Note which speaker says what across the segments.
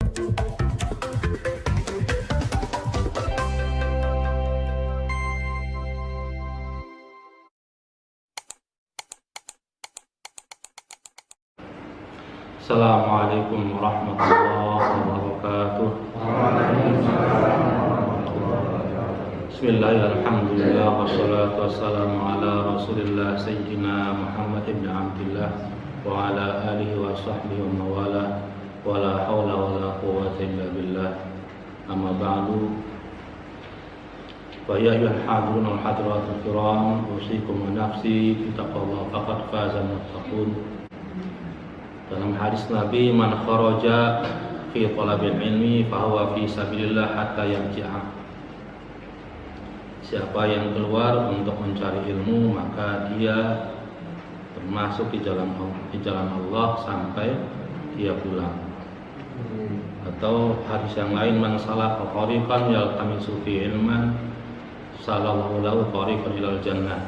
Speaker 1: Assalamualaikum warahmatullahi wabarakatuh. Bismillahirrahmanirrahim. Alhamdulillah wassalatu wassalamu ala Rasulillah Sayyidina Muhammad ibn Abdillah wa ala alihi wa sahbihi wa mawala wa la hawla wa la quwwata illa billah. Amma ba'du. Wa ya ayyuhal hadirun wal hadiratul kiram, usikum wa nafsi bi taqwallah faqad faza muttaqun. Dalam hadis Nabi, man kharaja fi talabil ilmi fahuwa fi sabilillah hatta yarji'a. Siapa yang keluar untuk mencari ilmu, maka dia termasuk di jalan Allah sampai dia pulang. Atau hadis yang lain, man salaka tariqan yaltamisu fi ilman salallahu lahu tariqan ilal jannah.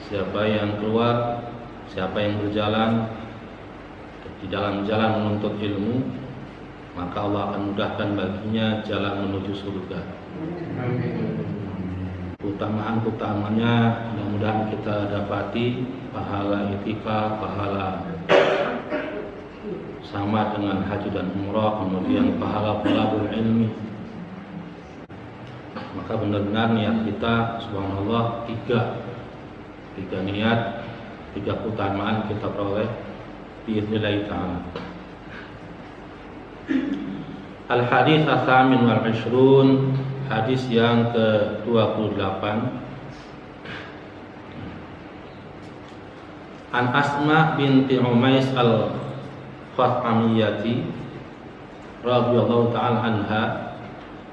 Speaker 1: Siapa yang keluar, siapa yang berjalan di dalam jalan menuntut ilmu, maka Allah akan mudahkan baginya jalan menuju surga. Keutamaan-keutamaannya mudah-mudahan kita dapati, pahala itikaf, pahala sama dengan haji dan umrah, kemudian pahala thalabul ilmi. Maka benar-benar niat kita, subhanallah, tiga niat, tiga keutamaan kita peroleh bi'idznillah ta'ala. Al-hadits ats-tsamin wal 'ishrun, hadis yang ke-28. An Asma binti Umais al-Khatamiyyati radhiyallahu ta'ala anha,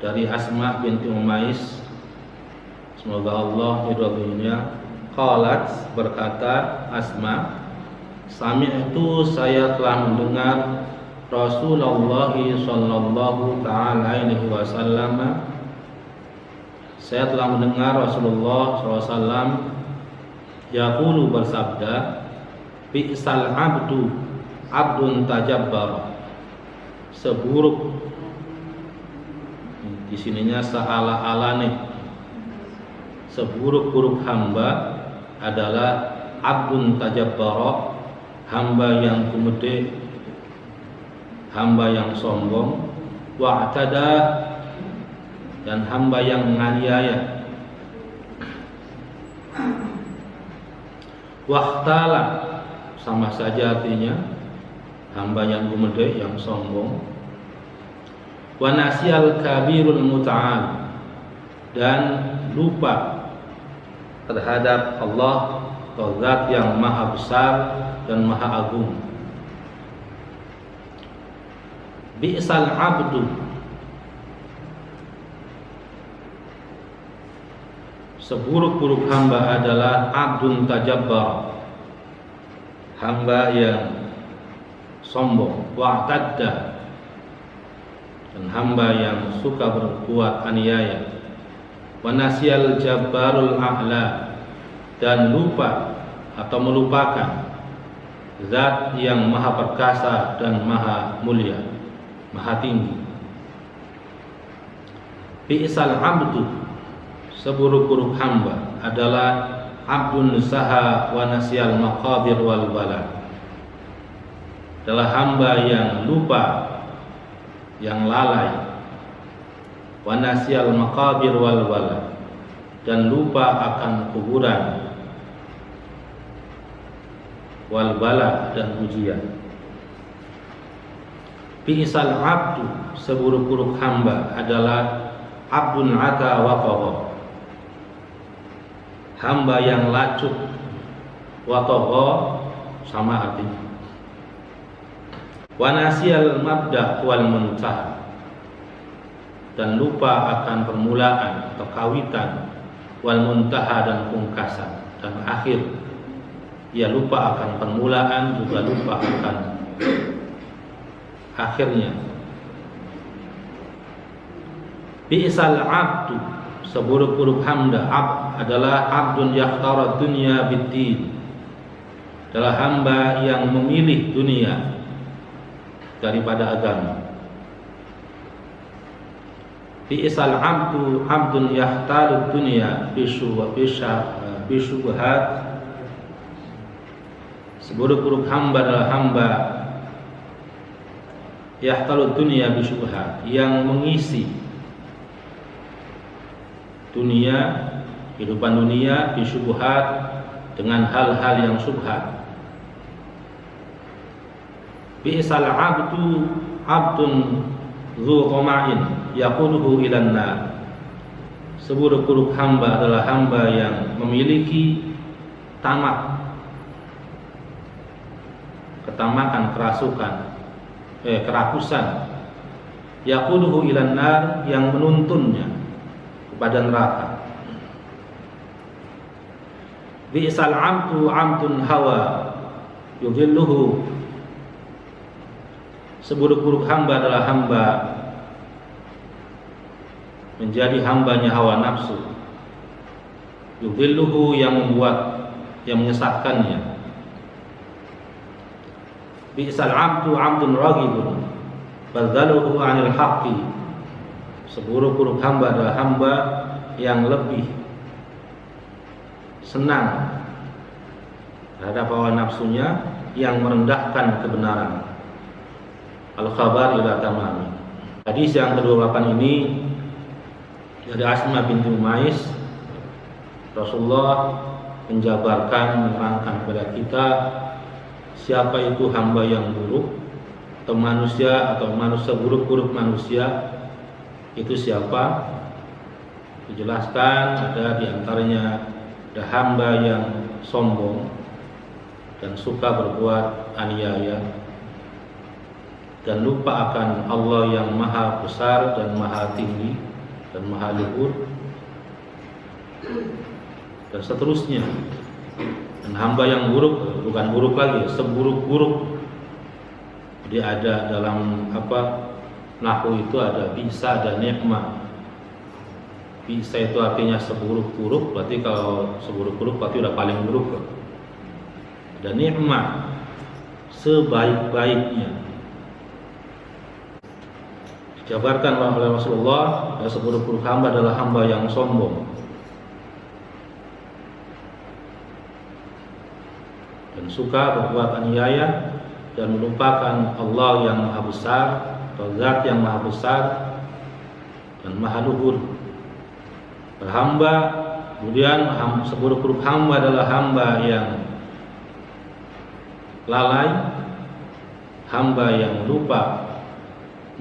Speaker 1: dari Asma binti Umais, semoga Allah ridhonya, qalat, berkata Asma, sami'tu, saya telah mendengar Rasulullah sallallahu ta'ala alaihi wasallam, saya telah mendengar Rasulullah SAW yaqulu, bersabda, bi'sal abdun tajabbar, seburuk, di sininya seala-ala nih, seburuk-buruk hamba adalah abdun tajabbar, hamba yang gumede, hamba yang sombong, wa'tada, dan hamba yang menganiaya, wahtala, sama saja artinya, hamba yang gumede, yang sombong, wa nasiyal kabirul muta'al, dan lupa terhadap Allah, Zat yang maha besar dan maha agung. Bi'sal abdu, seburuk-buruk hamba adalah abdun tajabbar, hamba yang sombong, wa'tadda, dan hamba yang suka berbuat aniaya, wa nasiyal jabbarul a'la, dan lupa atau melupakan Zat yang maha perkasa dan maha mulia, maha tinggi. Bi'sal abdu, seburuk-buruk hamba adalah abdun saha wa nasiyal maqabir wal bala, adalah hamba yang lupa, yang lalai, wa nasiyal maqabir wal bala, dan lupa akan kuburan, wal bala, dan ujian. Bi'sal abdu, seburuk-buruk hamba adalah abdun ata wa tagha, hamba yang lacut, wa tagha sama artinya, wa nasiyal mabda wal muntaha, dan lupa akan permulaan atau kawitan, wal muntaha, dan pungkasan dan akhir. Ia lupa akan permulaan, juga lupa akan akhirnya. Bi'sal abdu, seburuk-buruk hamba adalah abdun yakhtara dunya bid-din, adalah hamba yang memilih dunia daripada agama. Bi'sal abdu abdun yahtalud dunya bisyubhat. Seburuk-buruk hamba adalah hamba yahtalud dunya bisyubhat, yang mengisi dunia, kehidupan dunia bisyubhat, dengan hal-hal yang syubhat. Bi'sal abdu abdun dzu tama'in yaquluhu ilan nar. Seburuk-buruk hamba adalah hamba yang memiliki tamak, ketamakan, kerakusan. Yaquluhu ilan nar, yang menuntunnya kepada neraka. Bi'sal abdu abdun hawa yudhilluhu. Seburuk-buruk hamba adalah hamba menjadi hambanya hawa nafsu. Yudhilluhu, yang membuat, yang menyesatkannya. Bi'sal abdu abdun raghibun badzaluhu 'anil haqqi. Seburuk-buruk hamba adalah hamba yang lebih senang terhadap hawa nafsunya, yang merendahkan kebenaran. Al-khabar ila tamami. Hadis yang ke-28 ini dari Asma binti Umais. Rasulullah menjabarkan, menerangkan kepada kita siapa itu hamba yang buruk, atau manusia buruk-buruk manusia itu siapa. Dijelaskan ada diantaranya ada hamba yang sombong dan suka berbuat aniaya dan lupa akan Allah yang maha besar dan maha tinggi dan maha luhur, dan seterusnya. Dan hamba yang buruk, bukan buruk lagi, seburuk-buruk. Jadi ada dalam nahwu itu ada bisa dan nikmah. Bisa itu artinya seburuk-buruk, berarti kalau seburuk-buruk berarti udah paling buruk. Dan nikmah, sebaik-baiknya. Dijabarkan oleh Rasulullah, seburuk-buruk hamba adalah hamba yang sombong dan suka berbuat aniaya dan melupakan Allah yang maha besar, atau zat yang maha besar dan maha luhur. Berhamba, kemudian seburuk-buruk hamba adalah hamba yang lalai, hamba yang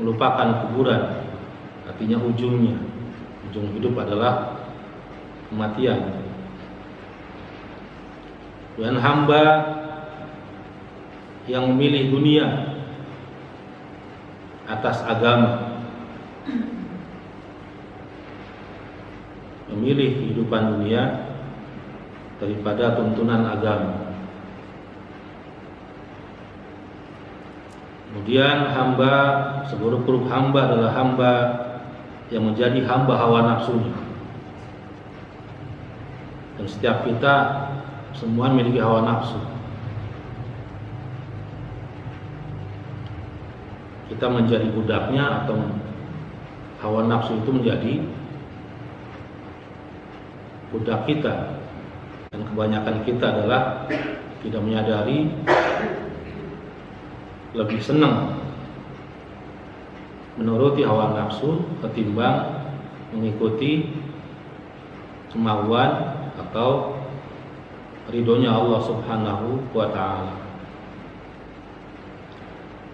Speaker 1: melupakan kuburan, artinya ujung hidup adalah kematian. Dan hamba yang memilih dunia atas agama, memilih kehidupan dunia daripada tuntunan agama. Kemudian seburuk-buruk hamba adalah hamba yang menjadi hamba hawa nafsunya. Dan setiap kita semua memiliki hawa nafsu. Kita menjadi budaknya, atau hawa nafsu itu menjadi budak kita. Dan kebanyakan kita adalah tidak menyadari, lebih senang menuruti hawa nafsu ketimbang mengikuti kemauan atau ridhonya Allah Subhanahu wa ta'ala.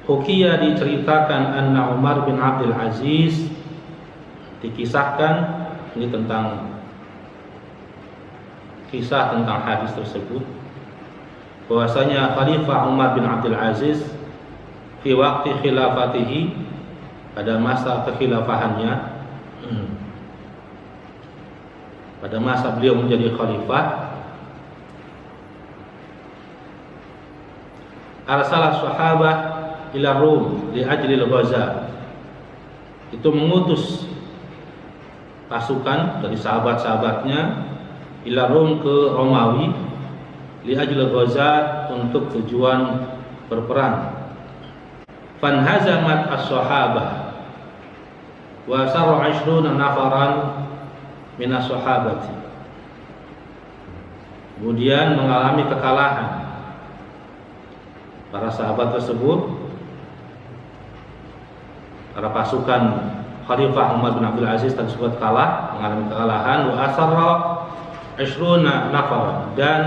Speaker 1: Hukiya, diceritakan, anna Umar bin Abdul Aziz, dikisahkan, ini kisah tentang hadis tersebut, bahwasanya Khalifah Umar bin Abdul Aziz fi waqti khilafatihi, pada masa kekhilafahannya, pada masa beliau menjadi khalifah, arsalah sahabah ila Rum li ajli al-ghaza. Itu mengutus pasukan dari sahabat-sahabatnya ila Rum, ke Romawi, li ajli al-ghaza, untuk tujuan berperang. Fanhazamat as-sahabah, wa sarra 20 nafaran minas sahabati. Kemudian mengalami kekalahan para sahabat tersebut, para pasukan Khalifah Umar bin Abdul Aziz tersebut kalah, mengalami kekalahan. Wa asarra 20 nafaran, dan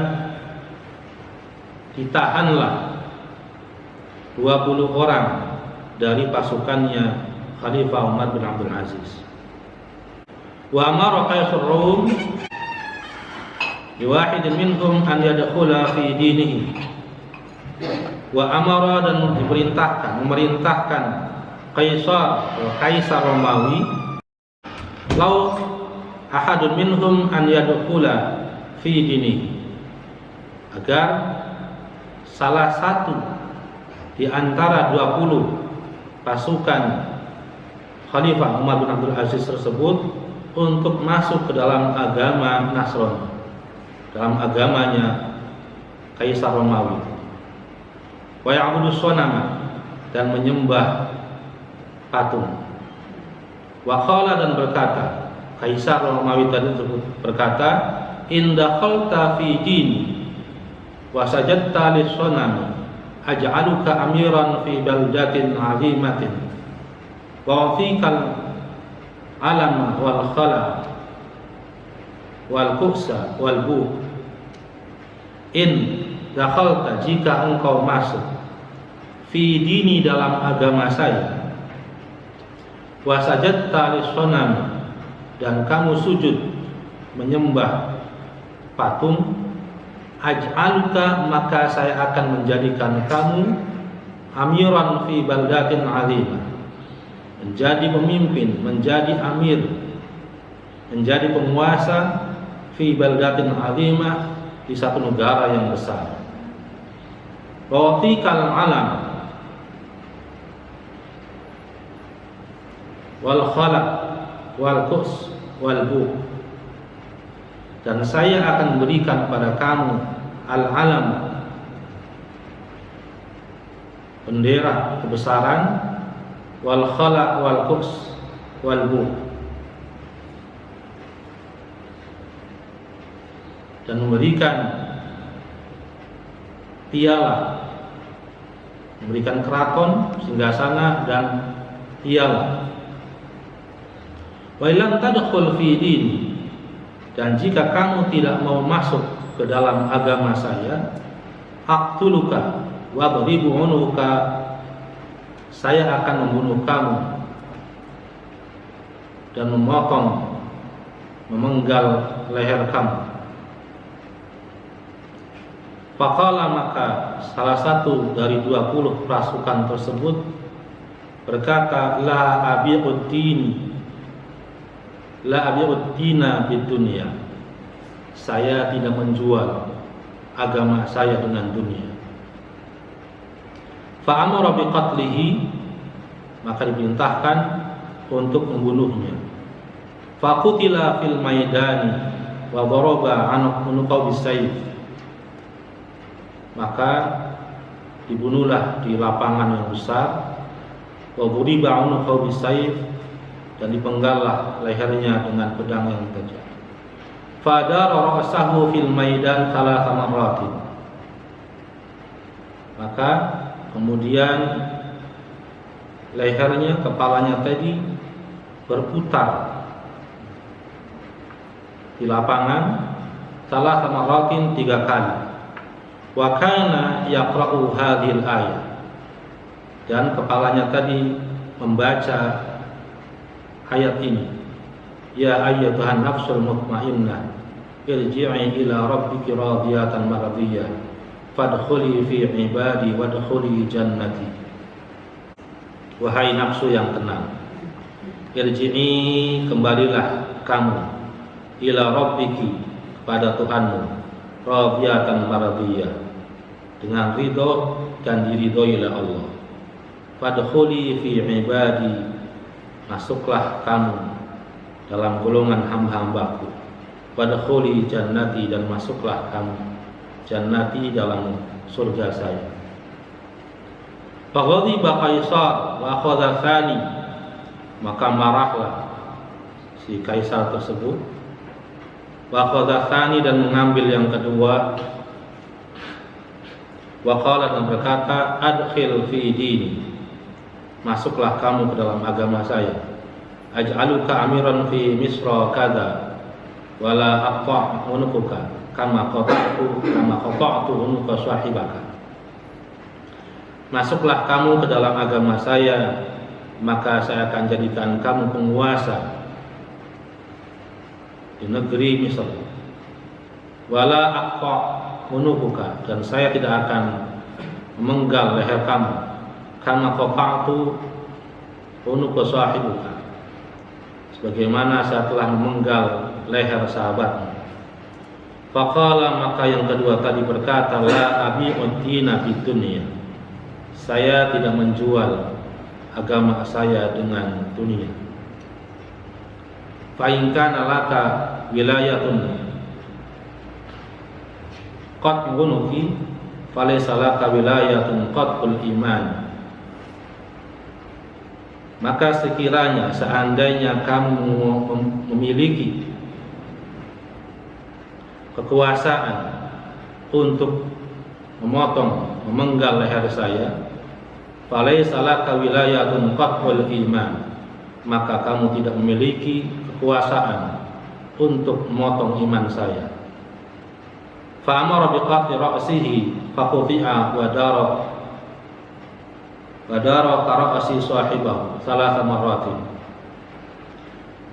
Speaker 1: ditahanlah 20 orang dari pasukannya Khalifah Umar bin Abdul Aziz. Wa amara Qaisar Rum liwahidin minhum an yadkhula fi dinihi. Wa amara, dan memerintahkan Kaisar Romawi, lau ahadun minhum an yadkhula fi dinihi, agar salah satu di antara 20 pasukan Khalifah Umar bin Abdul Aziz tersebut untuk masuk ke dalam agama Nasrani, dalam agamanya Kaisar Romawi. Wa ya'budu sonama, dan menyembah patung. Wa qala, dan berkata, Kaisar Romawi tadi tersebut berkata, in dakhalta fi dini wa sajadta lis-sonami aj'aluka amiran fi baldatin 'azimatin wa utikal alama wal khala wal kusa wal bu. In dakhalta, jika engkau masuk, fi dini, dalam agama saya, wa sajadta lis-sonami, dan kamu sujud menyembah patung, aj'aluka, maka saya akan menjadikan kamu amiran fi baldatin 'azimah, menjadi pemimpin, menjadi amir, menjadi penguasa fi baldatin 'azimah, di satu negara yang besar. Wa tikal alam wal khala wal kus wal bu, dan saya akan berikan pada kamu al-alam, bendera kebesaran, wal khala wal kus wal bu, dan memberikan piala, memberikan keraton, singgasana, dan piala. Wa illam tadkhul fi dini, dan jika kamu tidak mau masuk ke dalam agama saya, aqtuluka wa adribu unuka, saya akan membunuh kamu dan memenggal leher kamu. Faqala, maka salah satu dari 20 pasukan tersebut berkata, la abi'ud-dina bidunya, saya tidak menjual agama saya dengan dunia. Fa'amara biqatlihi, maka diperintahkan untuk membunuhnya. Faqutila fil maidani wa daraba anuqahu bisayf, maka dibunuhlah di lapangan yang besar. Wa duriba unuqahu bisayf, dan dipenggallah lehernya dengan pedang yang tajam. Fadara ra'sahu fil maidan thalatha marratin, maka kemudian lehernya, kepalanya tadi berputar di lapangan thalatha marratin, 3 kali. Wa kana yaqra'u hadhil ayat, dan kepalanya tadi membaca ayat ini, ya ayyatuhan nafsul mutmainnah irji'i ila rabbiki radiyatan mardiyah fadkhuli fi ibadi wadkhuli jannati. Wahai nafsu yang tenang, irji'i, kembalilah kamu, ila rabbiki, kepada Tuhanmu, radiyatan mardiyah, dengan ridho dan diridhoi oleh Allah. Fadkhuli fi ibadi, masuklah kamu dalam golongan hamba-hambaku. Wadkhuli jannati, dan masuklah kamu jannati, dalam surga saya. Faghadiba Qaisar wa akhadha thani Maka marahlah si kaisar tersebut. Wa qadha dan mengambil yang kedua. Wa qala dan berkata, adkhil fi dini, masuklah kamu ke dalam agama saya. Aj'aluka amiran fi misra kada wala aqta' unuka kama qata'tu unuka sahibaka. Masuklah kamu ke dalam agama saya, maka saya akan jadikan kamu penguasa di negeri Misr. Wala aqta' unuka, dan saya tidak akan memenggal leher kamu kama qata'tu unuka sahibuka, sebagaimana saya telah memenggal leher sahabatmu. Faqala, maka yang kedua tadi berkata, la abi'ud dina bid dunya, saya tidak menjual agama saya dengan dunia. Fa in kana laka wilayatun qad gunuki falaysa laka wilayatun qadul iman. Maka sekiranya seandainya kamu memiliki kekuasaan untuk memenggal leher saya, falaysa laka wilayatun qadul iman, maka kamu tidak memiliki kekuasaan untuk memotong iman saya. Fa amara bi qat'i ra'sihi faquti'a wa dara kara'asi sahibahu salasa marratin.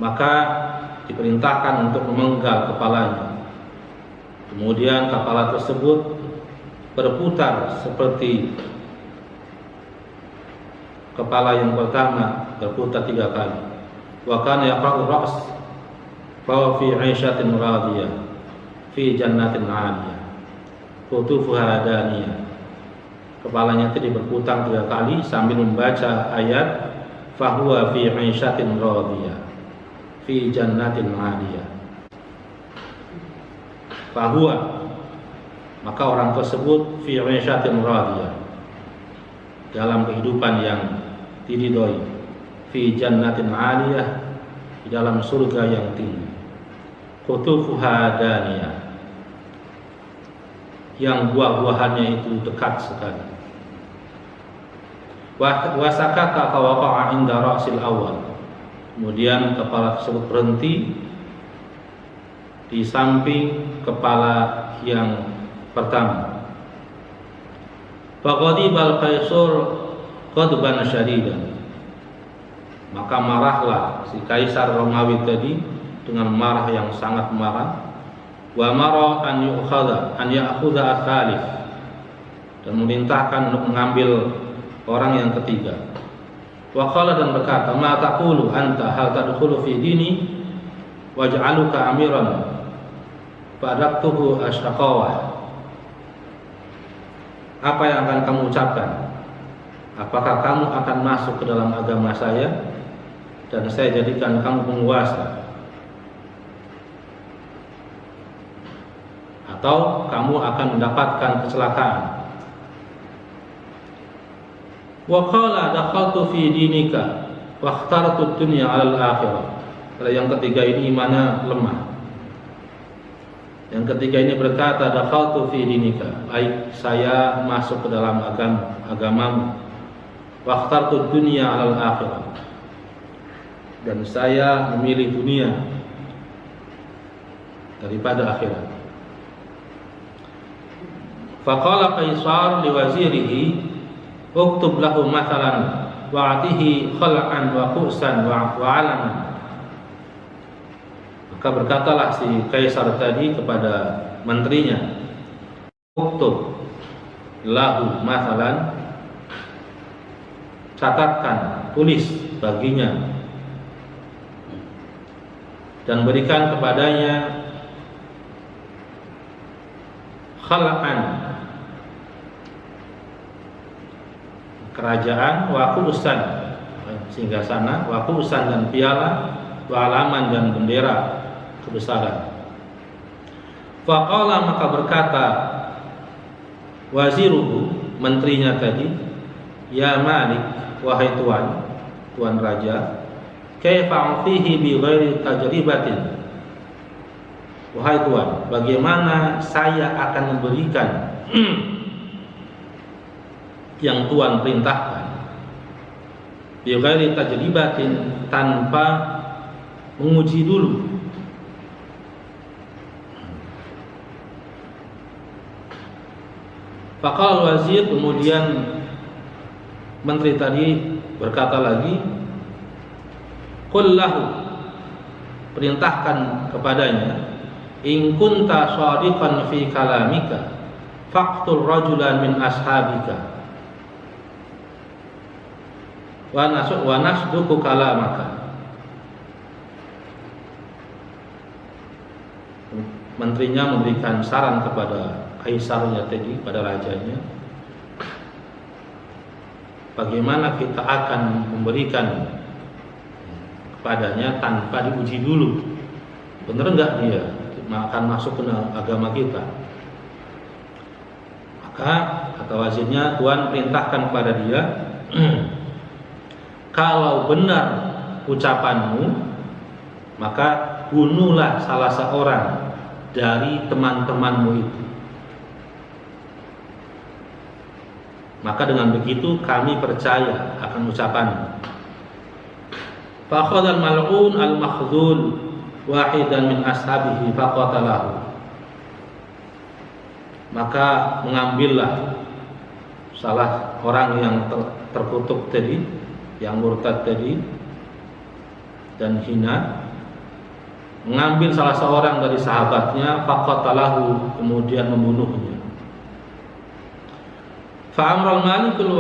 Speaker 1: Maka diperintahkan untuk memenggal kepalanya. Kemudian kepala tersebut berputar seperti kepala yang pertama, berputar 3 kali. Wa kana yaqra'u ra's fa fi 'aisyatin radiyah fi jannatin 'aliyah qutufuha daniyah. Kepalanya itu berputar 3 kali sambil membaca ayat fahuwa fi 'aisyatin radiyah fi jannatin 'aliyah. Fahuwa, maka orang tersebut fi 'aisyatin radiyah, dalam kehidupan yang diridhoi, fi jannatin 'aliyah, di dalam surga yang tinggi, qutufuha daniyah, yang buah-buahannya itu dekat sekali. Wa sakata fa waqa'a 'inda ra'sil awal, kemudian kepala tersebut berhenti di samping kepala yang pertama. Faqadibal qaisar qadban syadidan, maka marahlah si kaisar Romawi tadi dengan marah yang sangat marah. Wa mara an ya'khudha ats-tsalits, dan memerintahkan untuk mengambil orang yang ketiga. Wa qala, dan berkata, ma taqulu anta hal tadkhulu fi dini waj'aluka amiran fa'adabtuhu asyaqawah. Apa yang akan kamu ucapkan? Apakah kamu akan masuk ke dalam agama saya dan saya jadikan kamu penguasa, atau kamu akan mendapatkan kecelakaan? Wa qala dakhaltu fi dinika wa ikhtartu dunya 'ala al-akhirah. Yang ketiga ini imannya lemah. Yang ketiga ini berkata, dakhaltu fi dinika, baik saya masuk ke dalam agamamu, wa ikhtartu dunya 'ala al-akhirah, dan saya memilih dunia daripada akhirat. Faqala Qaisar liwazirihi uktub lahu mathalan wa'atihi khal'an wa qusan wa alaman. Maka berkatalah si kaisar tadi kepada menterinya, uktub lahu mathalan, catatkan, tulis baginya, dan berikan kepadanya khal'an, kerajaan, wa qusan, singgasana, wa qusan, dan piala, wa alaman, dan bendera kebesaran. Faqala, maka berkata waziruhu, menterinya tadi, ya Malik, wahai tuan raja, kaifa a'tihi bi ghairi tajribatin. Wahai Tuhan, bagaimana saya akan memberikan yang Tuhan perintahkan bi ghairi tajribatin, tanpa menguji dulu. Faqal wazir, kemudian menteri tadi berkata lagi, qul lahu, perintahkan kepadanya, in kunta shadiqan fi kalamika faqtul rajulan min ashabika wa nasduku kalamaka. Menterinya memberikan saran kepada kaisarnya tadi, pada rajanya, bagaimana kita akan memberikan kepadanya tanpa diuji dulu, benar enggak dia akan masuk ke agama kita. Maka kata wazirnya, Tuhan perintahkan kepada dia, kalau benar ucapanmu, maka bunuhlah salah seorang dari teman-temanmu itu. Maka dengan begitu kami percaya akan ucapanmu. Fa akhadha al-mal'un al-makhdhul wahidan min ashabihi faqatalahu. Maka mengambillah salah orang yang terkutuk tadi, yang murtad tadi dan hina, mengambil salah seorang dari sahabatnya, faqatalahu, kemudian membunuhnya. Fa'amral malikul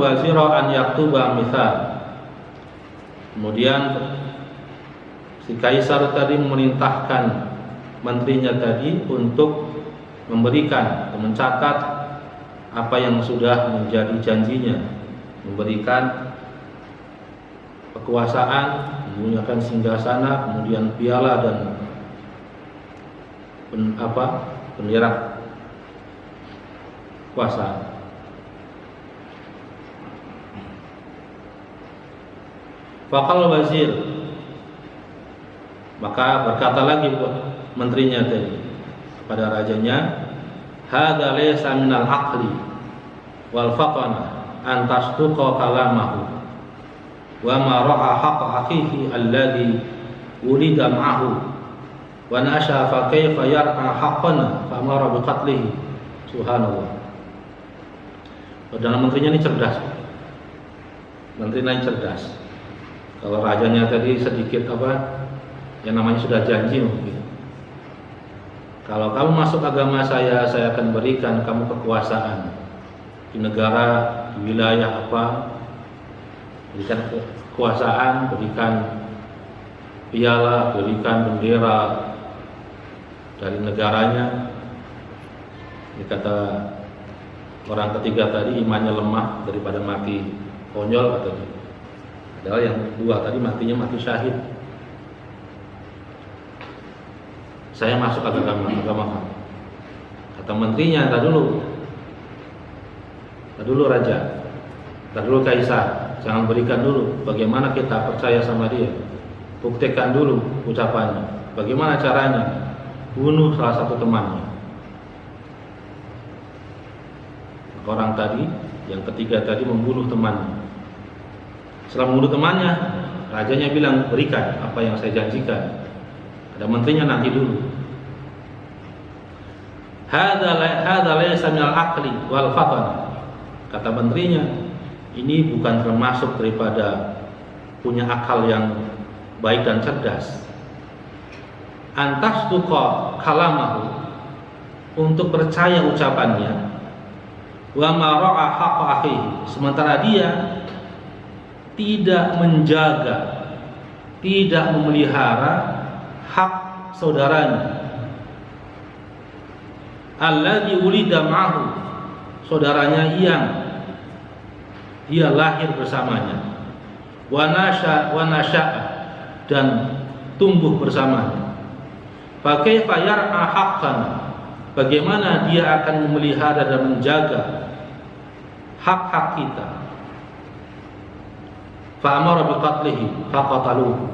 Speaker 1: wazir an yaktuba mithal. Kemudian si kaisar tadi memerintahkan menterinya tadi untuk memberikan, mencatat apa yang sudah menjadi janjinya, memberikan kekuasaan, menggunakan singgasana, kemudian piala dan bendera kuasa. Faqal wazir, maka berkata lagi menterinya tadi kepada rajanya, hadza laysa minal aqli wal faqana an tasduqa kalamahu wa ma ra'a haqqa akhihi alladhi ulida ma'ahu wa nasha fa kaifa yar'a haqqana fa amara bi qatlihi. Subhanallah. Perdana menterinya ini cerdas. Menterinya ini cerdas. Kalau rajanya tadi sedikit yang namanya sudah janji mungkin. Kalau kamu masuk agama saya akan berikan kamu kekuasaan di negara, di wilayah berikan kekuasaan, berikan piala, berikan bendera dari negaranya. Ini kata orang ketiga tadi, imannya lemah daripada mati konyol atau padahal yang kedua tadi matinya mati syahid. Saya masuk agama kamu. Kata menterinya, tak dulu raja, tak dulu kaisar, jangan berikan dulu. Bagaimana kita percaya sama dia? Buktikan dulu ucapannya. Bagaimana caranya? Bunuh salah satu temannya. Orang tadi, yang ketiga tadi membunuh temannya. Setelah membunuh temannya, rajanya bilang, berikan apa yang saya janjikan. Ada menterinya, nanti dulu. Hadza laysa minal aqli wal fatan. Kata menterinya, ini bukan termasuk daripada punya akal yang baik dan cerdas. Antas tuqa kalamahu, untuk percaya ucapannya. Wa ma ra'a haqqa akhihi, sementara dia tidak menjaga, tidak memelihara hak saudaranya. Alladzi ulida ma'ahu, saudaranya yang dia lahir bersamanya. Wa nasha'a, dan tumbuh bersamanya. Fa kaifa yar'a haqqana, bagaimana dia akan memelihara dan menjaga hak-hak kita. Fa'amara biqatlihi faqataluhu.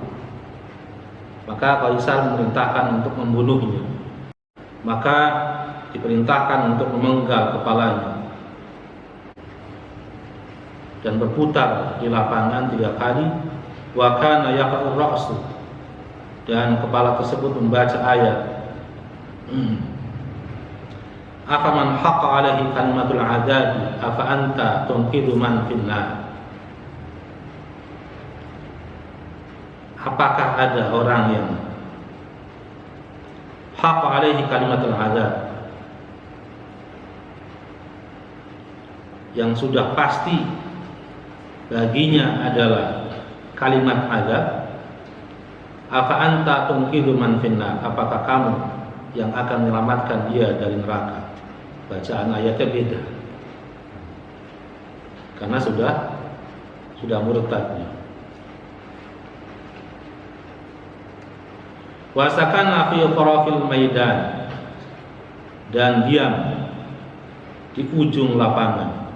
Speaker 1: Maka Kaisar memerintahkan untuk membunuhnya. Maka diperintahkan untuk memenggal kepalanya dan berputar di lapangan 3 kali. Wa kana yaqra'u ra'su, dan kepala tersebut membaca ayat afaman haqqa alaihi kalimatul adzab afa anta tunqidu man finnar. Apakah ada orang yang haqqa alaihi kalimatul adzab, yang sudah pasti baginya adalah kalimat azab, afa anta tunqidu man finnar, apakah kamu yang akan menyelamatkan dia dari neraka? Bacaan ayatnya beda, karena sudah murtadnya. Wasakana fi qarafil maidan, dan diam di ujung lapangan.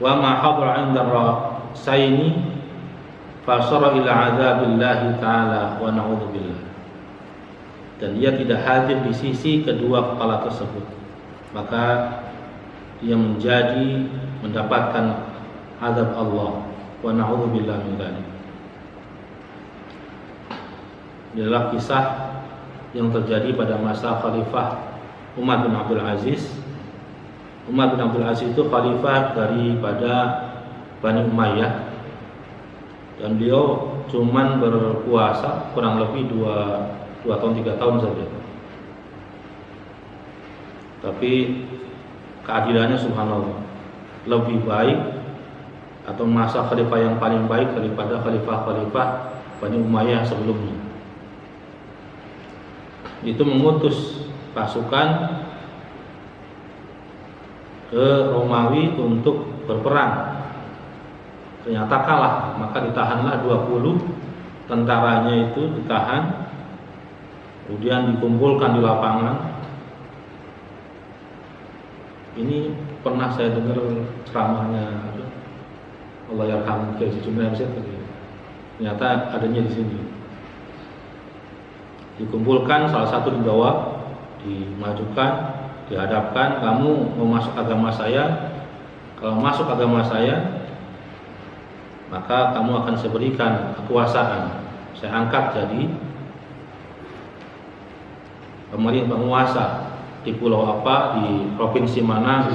Speaker 1: Wa ma hadra 'inda rasaini fasara ila 'adzabillahi ta'ala wa na'udzubillah, dan dia tidak hadir di sisi kedua kepala tersebut, maka dia mendapatkan azab Allah, wa na'udzubillah min dzalik. Ini adalah kisah yang terjadi pada masa Khalifah Umar bin Abdul Aziz. Umar bin Abdul Aziz itu khalifah daripada Bani Umayyah, dan beliau cuman berkuasa kurang lebih 2 tahun 3 tahun saja. Tapi keadilannya subhanallah lebih baik, atau masa khalifah yang paling baik daripada khalifah-khalifah Bani Umayyah sebelumnya. Itu mengutus pasukan ke Romawi untuk berperang. Ternyata kalah, maka ditahanlah 20 tentaranya, itu ditahan, kemudian dikumpulkan di lapangan. Ini pernah saya dengar ceramahnya Allah yarham Kiai Jumlah Hamzah, ternyata adanya di sini. Dikumpulkan, salah satu dibawa, dimajukan, dihadapkan, kamu mau masuk agama saya, kalau masuk agama saya maka kamu akan saya berikan kekuasaan, saya angkat jadi pemerintah penguasa di pulau apa, di provinsi mana,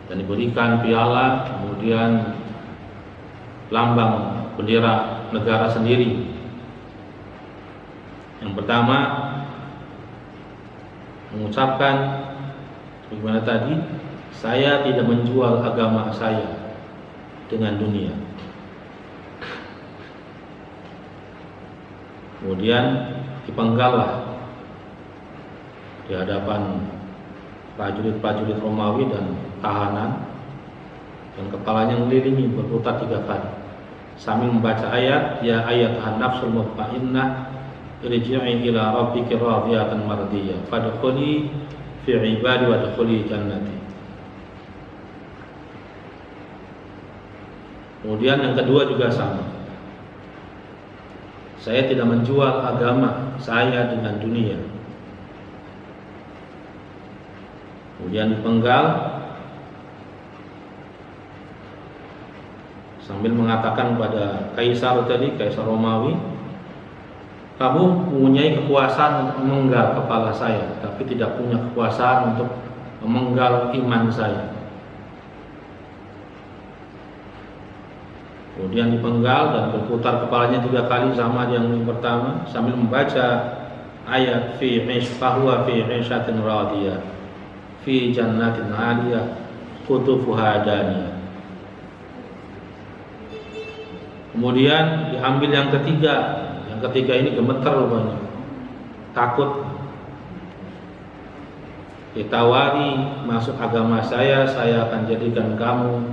Speaker 1: dan diberikan piala, kemudian lambang bendera negara sendiri. Yang pertama mengucapkan bagaimana tadi, saya tidak menjual agama saya dengan dunia. Kemudian dipenggallah di hadapan prajurit-prajurit Romawi dan tahanan, dan kepalanya mengelilingi berputar 3 kali sambil membaca ayat, ya ayyatuhan nafsul mutmainnah irji'i ila rabbiki radiyatan mardiyah fadkhuli fi ibadi wadkhuli jannati. Kemudian yang kedua juga sama, saya tidak menjual agama saya dengan dunia. Kemudian dipenggal sambil mengatakan pada Kaisar tadi, Kaisar Romawi, kamu mempunyai kekuasaan untuk memenggal kepala saya, tapi tidak punya kekuasaan untuk memenggal iman saya. Kemudian dipenggal dan berputar kepalanya 3 kali sama yang pertama, sambil membaca ayat fi fahuwa fi 'ishatin radiyah fi jannatin 'aliyah qutufuha daniyah. Kemudian diambil yang ketiga. Yang ketiga ini gemeter rupanya, takut. Ditawari, masuk agama saya akan jadikan kamu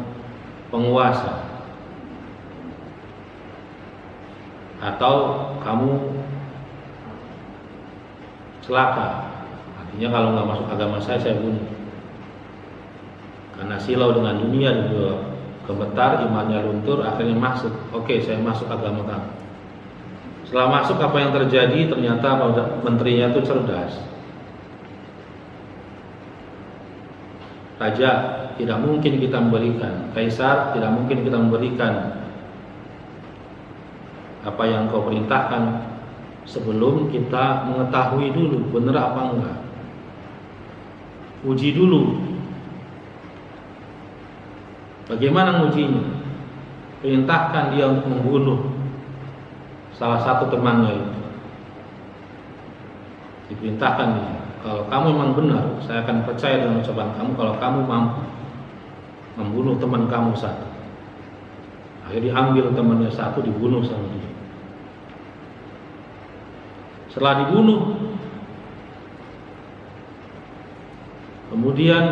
Speaker 1: penguasa, atau kamu celaka. Artinya kalau nggak masuk agama saya bunuh. Karena silau dengan dunia gemetar, imannya luntur, akhirnya masuk. Oke, saya masuk agama kamu. Setelah masuk, apa yang terjadi? Ternyata menterinya itu cerdas. Raja tidak mungkin kita memberikan, kaisar tidak mungkin kita memberikan apa yang kau perintahkan sebelum kita mengetahui dulu benar apa enggak. Uji dulu. Bagaimana ngujinya? Perintahkan dia untuk membunuh salah satu temannya itu. Diperintahkan dia, kalau kamu memang benar, saya akan percaya dengan ucapan kamu kalau kamu mampu membunuh teman kamu satu. Akhirnya diambil temannya satu, dibunuh sama dia. Setelah dibunuh, kemudian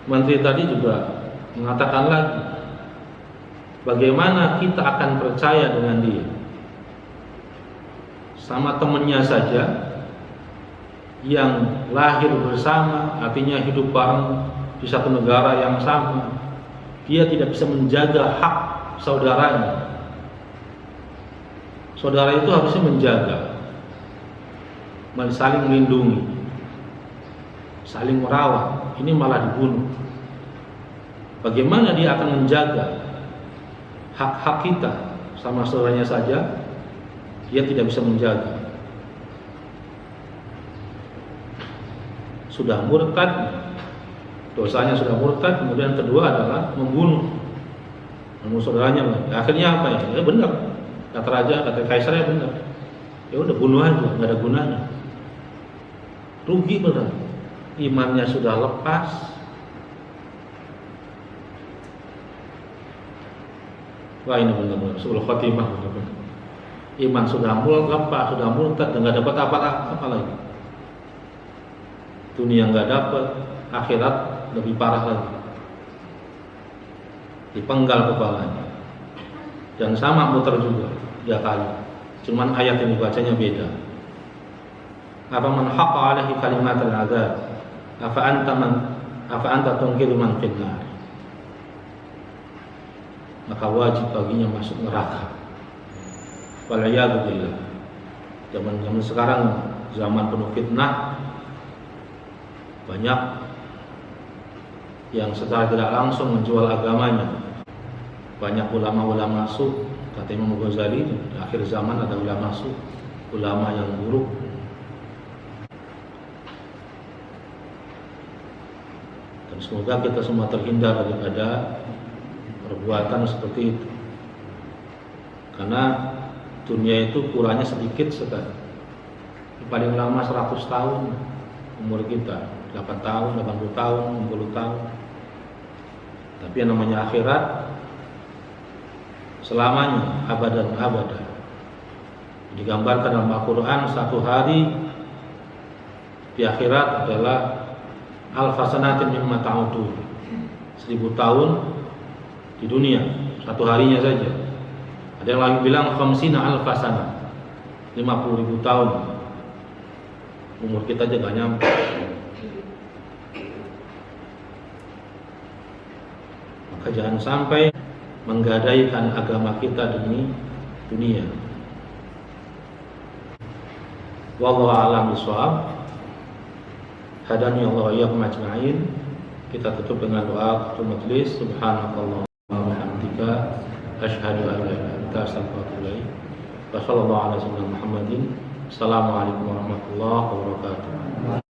Speaker 1: menteri tadi juga mengatakan lagi, bagaimana kita akan percaya dengan dia? Sama temannya saja yang lahir bersama, artinya hidup bareng di satu negara yang sama, dia tidak bisa menjaga hak saudaranya. Saudara itu harusnya menjaga, saling melindungi, saling merawat. Ini malah dibunuh. Bagaimana dia akan menjaga hak-hak kita sama saudaranya saja? Dia tidak bisa menjaga. Sudah murtad, dosanya sudah murtad. Kemudian kedua adalah membunuh saudaranya. Akhirnya apa ya? Ya benar, kata raja, kata kaisarnya benar. Ya udah bunuh aja, nggak ada gunanya. Rugi benar. Imannya sudah lepas. Wah, ini benar-benar suul khotimah, benar-benar. Iman sudah lepas, sudah murtad, dan nggak dapat apa-apa lagi. Dunia nggak dapat, akhirat lebih parah lagi. Dipenggal kepalanya. Dan sama muter juga 3 kali. Cuman ayat yang dibacanya beda. Apa man haqqa alaihi kalimatul azab, apa anta tunqidu man finnar. Maka wajib baginya masuk neraka. Wal'iyadu billah. Zaman sekarang zaman penuh fitnah, banyak yang secara tidak langsung menjual agamanya. Banyak ulama-ulama masuk, kata Imam Ghazali, di akhir zaman ada ulama masuk, ulama yang buruk. Dan semoga kita semua terhindar daripada perbuatan seperti itu. Karena dunia itu kurangnya sedikit sekali. Paling lama 100 tahun umur kita, 8 tahun, 80 tahun, 60 tahun. Tapi yang namanya akhirat selamanya, abadan abada. Digambarkan dalam Al-Quran, satu hari di akhirat adalah alfasanatin mimma ta'udun, 1000 tahun di dunia, satu harinya saja. Ada yang lagi bilang khamsina alfasana, 50.000 tahun. Umur kita aja gak nyampe. Maka jangan sampai menggadaikan agama kita demi dunia. Wallahu a'lam bishawab. Hadani Allah wa iyyakum ajma'in. Kita tutup dengan doa tutup majelis. Subhanakallah wa bihamdika asyhadu an la ilaha illa anta astaghfiruka wa atubu ilaik. Wa sallallahu ala sayyidina Muhammadin. Assalamualaikum warahmatullahi wabarakatuh.